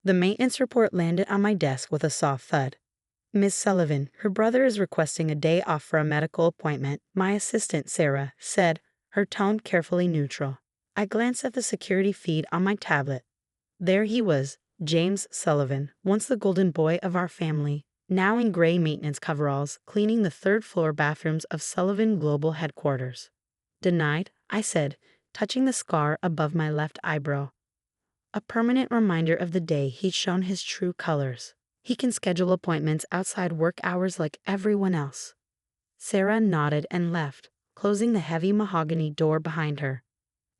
The maintenance report landed on my desk with a soft thud. Miss Sullivan, her brother is requesting a day off for a medical appointment, my assistant, Sarah, said, her tone carefully neutral. I glanced at the security feed on my tablet. There he was, James Sullivan, once the golden boy of our family, now in gray maintenance coveralls, cleaning the third-floor bathrooms of Sullivan Global Headquarters. Denied, I said, touching the scar above my left eyebrow. A permanent reminder of the day he'd shown his true colors. He can schedule appointments outside work hours like everyone else. Sarah nodded and left, closing the heavy mahogany door behind her.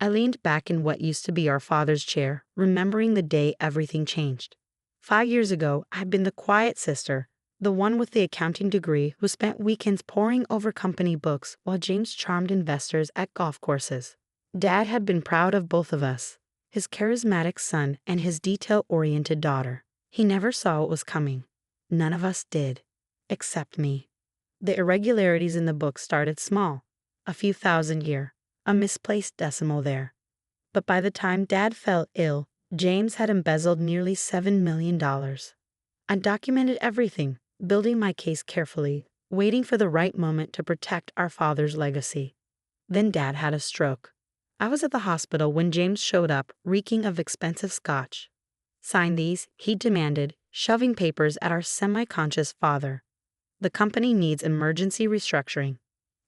I leaned back in what used to be our father's chair, remembering the day everything changed. 5 years ago, I'd been the quiet sister, the one with the accounting degree who spent weekends poring over company books while James charmed investors at golf courses. Dad had been proud of both of us, his charismatic son and his detail-oriented daughter. He never saw what was coming. None of us did, except me. The irregularities in the book started small, a few thousand a year, a misplaced decimal there. But by the time Dad fell ill, James had embezzled nearly $7 million. I documented everything, building my case carefully, waiting for the right moment to protect our father's legacy. Then Dad had a stroke. I was at the hospital when James showed up, reeking of expensive scotch. Sign these, he demanded, shoving papers at our semi-conscious father. The company needs emergency restructuring.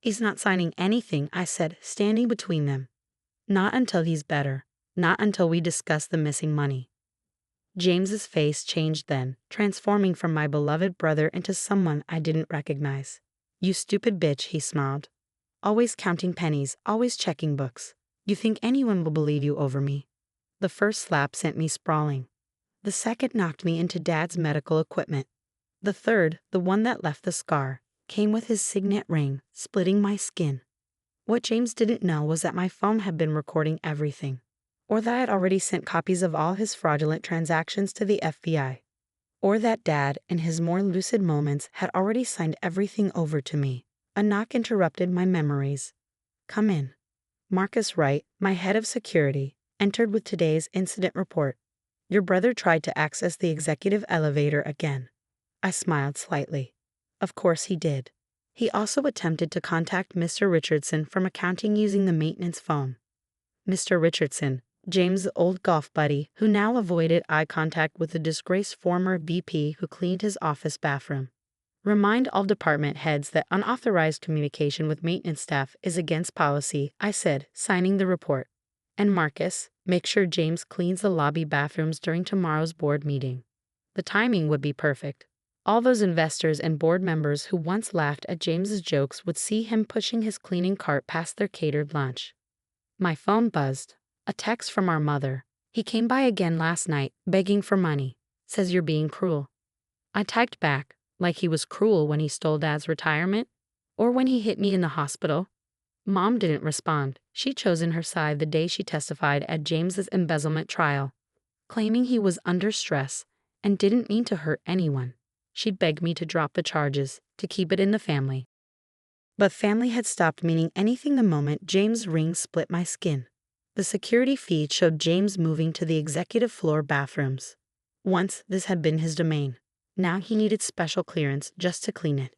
He's not signing anything, I said, standing between them. Not until he's better. Not until we discuss the missing money. James's face changed then, transforming from my beloved brother into someone I didn't recognize. You stupid bitch, he smiled. Always counting pennies, always checking books. You think anyone will believe you over me? The first slap sent me sprawling. The second knocked me into Dad's medical equipment. The third, the one that left the scar, came with his signet ring, splitting my skin. What James didn't know was that my phone had been recording everything, or that I had already sent copies of all his fraudulent transactions to the FBI, or that Dad, in his more lucid moments, had already signed everything over to me. A knock interrupted my memories. Come in. Marcus Wright, my head of security, entered with today's incident report. Your brother tried to access the executive elevator again. I smiled slightly. Of course he did. He also attempted to contact Mr. Richardson from accounting using the maintenance phone. Mr. Richardson, James' old golf buddy, who now avoided eye contact with the disgraced former VP who cleaned his office bathroom. Remind all department heads that unauthorized communication with maintenance staff is against policy, I said, signing the report. And Marcus, make sure James cleans the lobby bathrooms during tomorrow's board meeting. The timing would be perfect. All those investors and board members who once laughed at James's jokes would see him pushing his cleaning cart past their catered lunch. My phone buzzed. A text from our mother. He came by again last night, begging for money. Says you're being cruel. I typed back, like he was cruel when he stole Dad's retirement, or when he hit me in the hospital. Mom didn't respond. She'd chosen her side the day she testified at James's embezzlement trial, claiming he was under stress and didn't mean to hurt anyone. She'd begged me to drop the charges, to keep it in the family. But family had stopped meaning anything the moment James' ring split my skin. The security feed showed James moving to the executive floor bathrooms. Once this had been his domain. Now he needed special clearance just to clean it.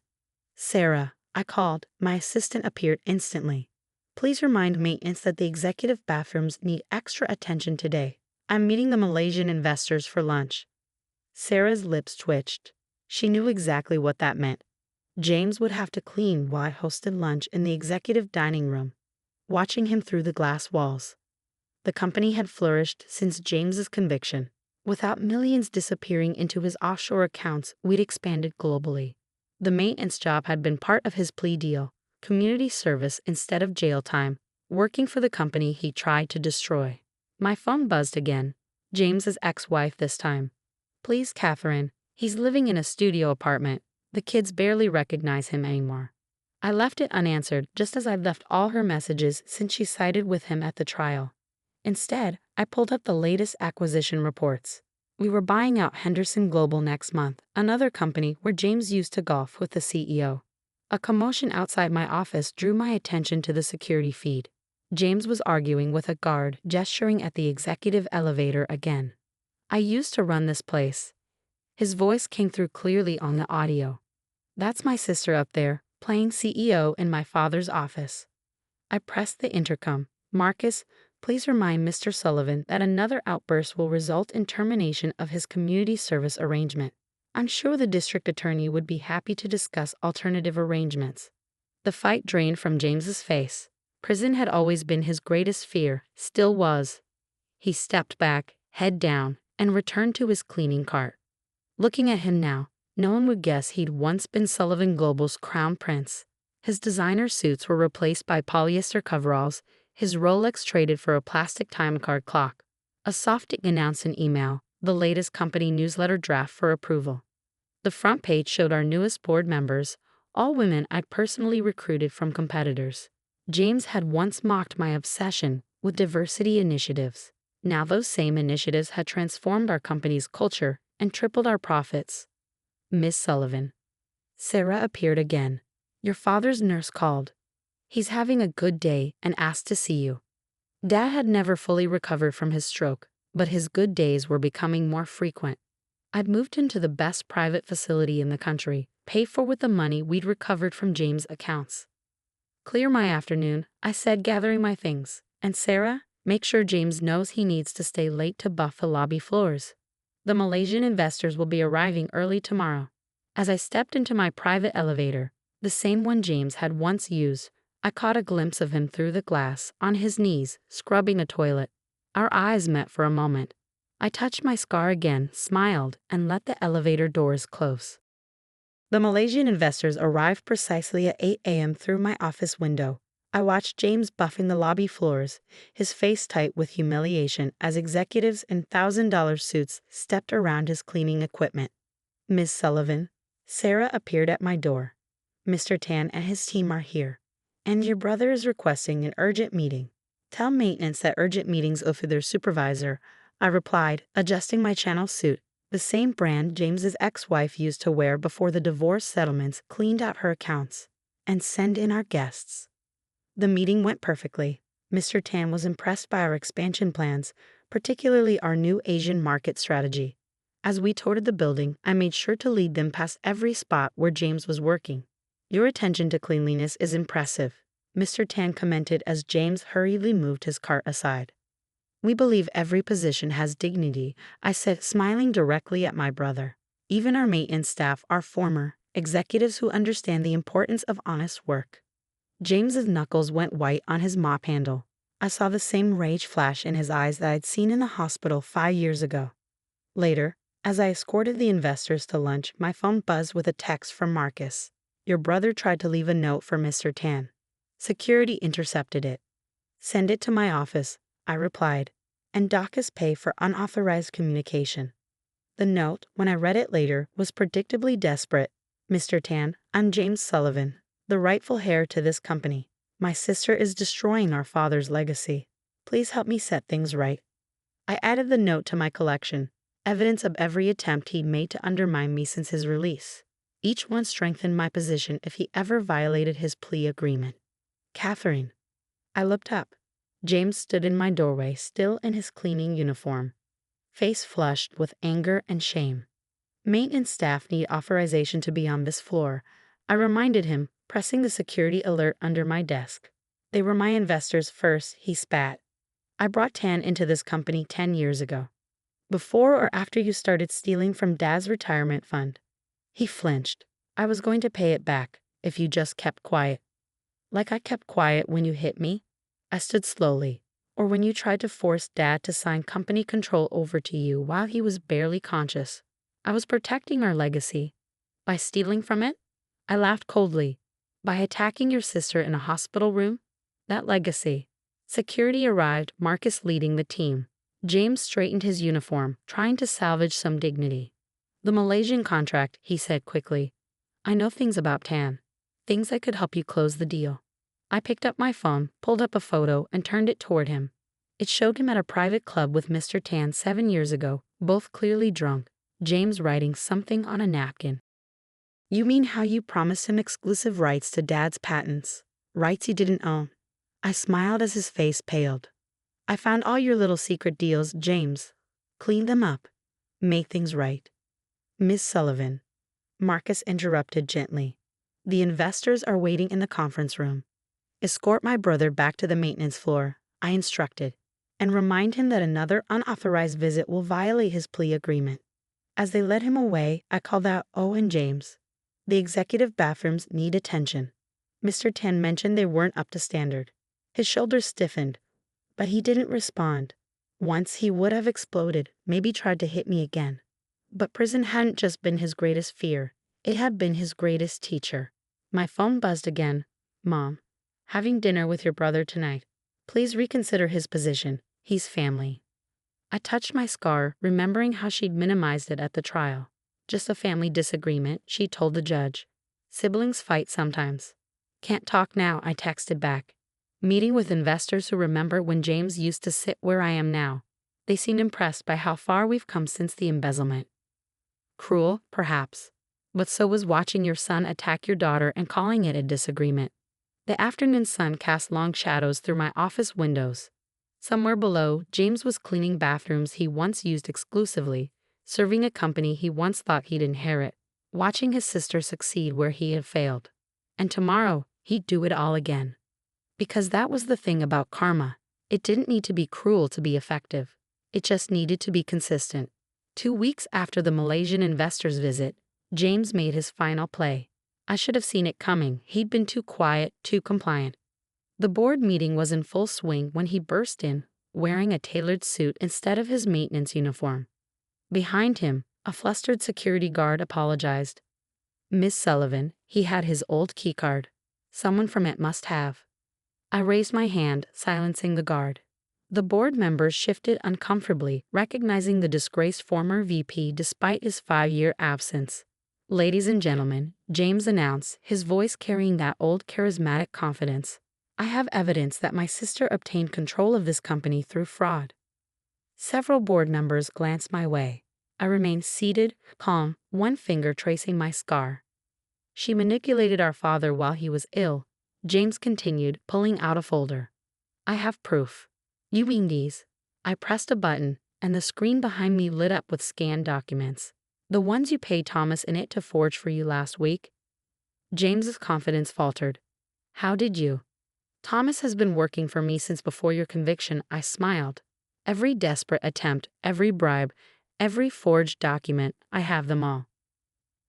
Sarah, I called. My assistant appeared instantly. Please remind maintenance that the executive bathrooms need extra attention today. I'm meeting the Malaysian investors for lunch. Sarah's lips twitched. She knew exactly what that meant. James would have to clean while I hosted lunch in the executive dining room, watching him through the glass walls. The company had flourished since James's conviction. Without millions disappearing into his offshore accounts, we'd expanded globally. The maintenance job had been part of his plea deal, community service instead of jail time, working for the company he tried to destroy. My phone buzzed again. James's ex-wife this time. Please, Catherine. He's living in a studio apartment. The kids barely recognize him anymore. I left it unanswered, just as I'd left all her messages since she sided with him at the trial. Instead, I pulled up the latest acquisition reports. We were buying out Henderson Global next month, another company where James used to golf with the CEO. A commotion outside my office drew my attention to the security feed. James was arguing with a guard, gesturing at the executive elevator again. I used to run this place. His voice came through clearly on the audio. That's my sister up there, playing CEO in my father's office. I pressed the intercom. Marcus, please remind Mr. Sullivan that another outburst will result in termination of his community service arrangement. I'm sure the district attorney would be happy to discuss alternative arrangements. The fight drained from James's face. Prison had always been his greatest fear, still was. He stepped back, head down, and returned to his cleaning cart. Looking at him now, no one would guess he'd once been Sullivan Global's crown prince. His designer suits were replaced by polyester coveralls, his Rolex traded for a plastic time card clock. A softing announced an email, the latest company newsletter draft for approval. The front page showed our newest board members, all women I'd personally recruited from competitors. James had once mocked my obsession with diversity initiatives. Now those same initiatives had transformed our company's culture and tripled our profits. Miss Sullivan. Sarah appeared again. Your father's nurse called. He's having a good day and asked to see you. Dad had never fully recovered from his stroke, but his good days were becoming more frequent. I'd moved into the best private facility in the country, paid for with the money we'd recovered from James' accounts. Clear my afternoon, I said, gathering my things. And Sarah, make sure James knows he needs to stay late to buff the lobby floors. The Malaysian investors will be arriving early tomorrow. As I stepped into my private elevator, the same one James had once used, I caught a glimpse of him through the glass, on his knees, scrubbing a toilet. Our eyes met for a moment. I touched my scar again, smiled, and let the elevator doors close. The Malaysian investors arrived precisely at 8 a.m. through my office window. I watched James buffing the lobby floors, his face tight with humiliation as executives in $1,000 suits stepped around his cleaning equipment. Ms. Sullivan, Sarah appeared at my door. Mr. Tan and his team are here, and your brother is requesting an urgent meeting. Tell maintenance that urgent meetings are for their supervisor, I replied, adjusting my channel suit, the same brand James's ex-wife used to wear before the divorce settlements cleaned out her accounts. And send in our guests. The meeting went perfectly. Mr. Tan was impressed by our expansion plans, particularly our new Asian market strategy. As we toured the building, I made sure to lead them past every spot where James was working. Your attention to cleanliness is impressive, Mr. Tan commented as James hurriedly moved his cart aside. We believe every position has dignity, I said, smiling directly at my brother. Even our maintenance staff are former executives who understand the importance of honest work. James's knuckles went white on his mop handle. I saw the same rage flash in his eyes that I'd seen in the hospital 5 years ago. Later, as I escorted the investors to lunch, my phone buzzed with a text from Marcus. Your brother tried to leave a note for Mr. Tan. Security intercepted it. Send it to my office, I replied, and dock us pay for unauthorized communication. The note, when I read it later, was predictably desperate. Mr. Tan, I'm James Sullivan, the rightful heir to this company. My sister is destroying our father's legacy. Please help me set things right. I added the note to my collection, evidence of every attempt he'd made to undermine me since his release. Each one strengthened my position if he ever violated his plea agreement. Catherine. I looked up. James stood in my doorway, still in his cleaning uniform, face flushed with anger and shame. Maintenance staff need authorization to be on this floor, I reminded him, pressing the security alert under my desk. They were my investors first, he spat. I brought Tan into this company 10 years ago. Before or after you started stealing from Dad's retirement fund. He flinched. I was going to pay it back, if you just kept quiet. Like I kept quiet when you hit me? I stood slowly. Or when you tried to force Dad to sign company control over to you while he was barely conscious. I was protecting our legacy. By stealing from it? I laughed coldly. By attacking your sister in a hospital room? That legacy. Security arrived, Marcus leading the team. James straightened his uniform, trying to salvage some dignity. The Malaysian contract, he said quickly. I know things about Tan. Things that could help you close the deal. I picked up my phone, pulled up a photo, and turned it toward him. It showed him at a private club with Mr. Tan 7 years ago, both clearly drunk, James writing something on a napkin. You mean how you promised him exclusive rights to Dad's patents, rights he didn't own? I smiled as his face paled. I found all your little secret deals, James. Cleaned them up. Make things right. Miss Sullivan, Marcus interrupted gently. The investors are waiting in the conference room. Escort my brother back to the maintenance floor, I instructed, and remind him that another unauthorized visit will violate his plea agreement. As they led him away, I called out, "Oh, and James. The executive bathrooms need attention." Mr. Tan mentioned they weren't up to standard. His shoulders stiffened, but he didn't respond. Once he would have exploded, maybe tried to hit me again. But prison hadn't just been his greatest fear. It had been his greatest teacher. My phone buzzed again. "Mom, having dinner with your brother tonight. Please reconsider his position. He's family." I touched my scar, remembering how she'd minimized it at the trial. "Just a family disagreement," she told the judge. "Siblings fight sometimes." "Can't talk now," I texted back. Meeting with investors who remember when James used to sit where I am now. They seemed impressed by how far we've come since the embezzlement. Cruel, perhaps. But so was watching your son attack your daughter and calling it a disagreement. The afternoon sun cast long shadows through my office windows. Somewhere below, James was cleaning bathrooms he once used exclusively, serving a company he once thought he'd inherit, watching his sister succeed where he had failed. And tomorrow, he'd do it all again. Because that was the thing about karma. It didn't need to be cruel to be effective. It just needed to be consistent. 2 weeks after the Malaysian investor's visit, James made his final play. I should have seen it coming. He'd been too quiet, too compliant. The board meeting was in full swing when he burst in, wearing a tailored suit instead of his maintenance uniform. Behind him, a flustered security guard apologized. "Miss Sullivan," he had his old keycard. "Someone from it must have." I raised my hand, silencing the guard. The board members shifted uncomfortably, recognizing the disgraced former VP despite his 5-year absence. "Ladies and gentlemen," James announced, his voice carrying that old charismatic confidence, "I have evidence that my sister obtained control of this company through fraud." Several board members glanced my way. I remained seated, calm, one finger tracing my scar. "She manipulated our father while he was ill," James continued, pulling out a folder. "I have proof. You mean these?" I pressed a button, and the screen behind me lit up with scanned documents. "The ones you paid Thomas and it to forge for you last week?" James's confidence faltered. "How did you?" "Thomas has been working for me since before your conviction," I smiled. "Every desperate attempt, every bribe, every forged document, I have them all."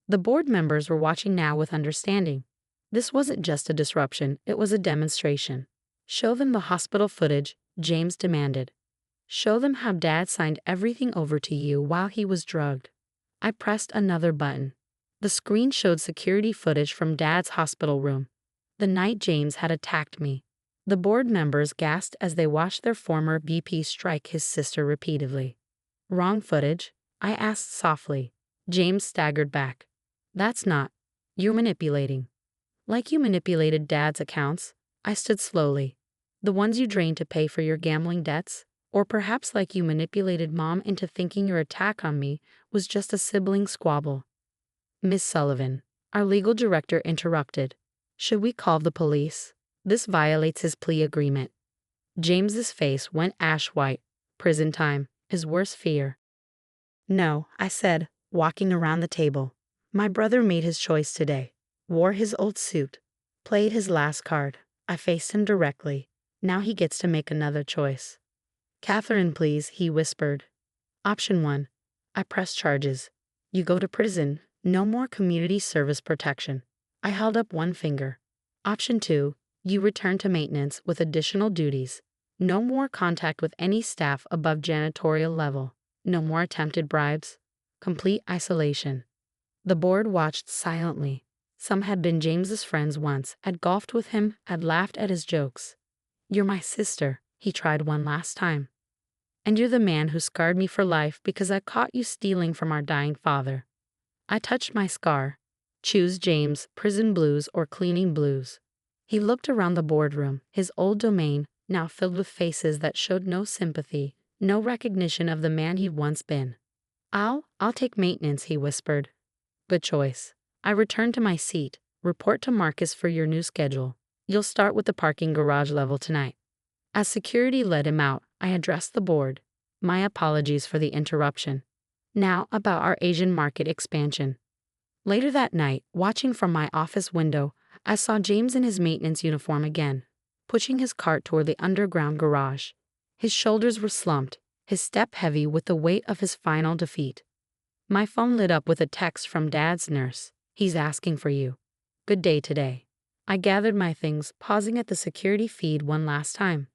The board members were watching now with understanding. This wasn't just a disruption, it was a demonstration. "Show them the hospital footage," James demanded. "Show them how Dad signed everything over to you while he was drugged." I pressed another button. The screen showed security footage from Dad's hospital room. The night James had attacked me. The board members gasped as they watched their former BP strike his sister repeatedly. "Wrong footage?" I asked softly. James staggered back. "That's not. You're manipulating." "Like you manipulated Dad's accounts." I stood slowly. "The ones you drained to pay for your gambling debts? Or perhaps like you manipulated Mom into thinking your attack on me was just a sibling squabble." "Miss Sullivan," our legal director interrupted. "Should we call the police? This violates his plea agreement." James's face went ash white. Prison time, his worst fear. "No," I said, walking around the table. "My brother made his choice today. Wore his old suit. Played his last card. I faced him directly. Now he gets to make another choice." "Catherine, please," he whispered. "Option 1. I press charges. You go to prison. No more community service protection." I held up one finger. "Option 2. You return to maintenance with additional duties. No more contact with any staff above janitorial level. No more attempted bribes. Complete isolation." The board watched silently. Some had been James's friends once, had golfed with him, had laughed at his jokes. "You're my sister," he tried one last time. "And you're the man who scarred me for life because I caught you stealing from our dying father." I touched my scar. Choose James, prison blues or cleaning blues. He looked around the boardroom, his old domain, now filled with faces that showed no sympathy, no recognition of the man he'd once been. I'll take maintenance," he whispered. "Good choice." I returned to my seat. "Report to Marcus for your new schedule. You'll start with the parking garage level tonight." As security led him out, I addressed the board. "My apologies for the interruption." Now about our Asian market expansion. Later that night, watching from my office window, I saw James in his maintenance uniform again, pushing his cart toward the underground garage. His shoulders were slumped, his step heavy with the weight of his final defeat. My phone lit up with a text from Dad's nurse. He's asking for you. Good day today. I gathered my things, pausing at the security feed one last time.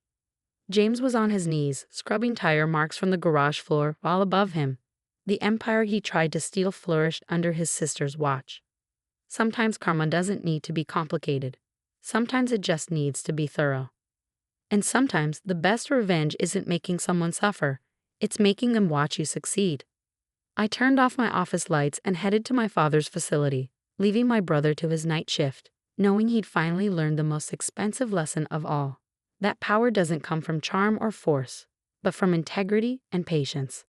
James was on his knees, scrubbing tire marks from the garage floor, while above him, the empire he tried to steal flourished under his sister's watch. Sometimes karma doesn't need to be complicated. Sometimes it just needs to be thorough. And sometimes the best revenge isn't making someone suffer, it's making them watch you succeed. I turned off my office lights and headed to my father's facility, leaving my brother to his night shift, knowing he'd finally learned the most expensive lesson of all. That power doesn't come from charm or force, but from integrity and patience.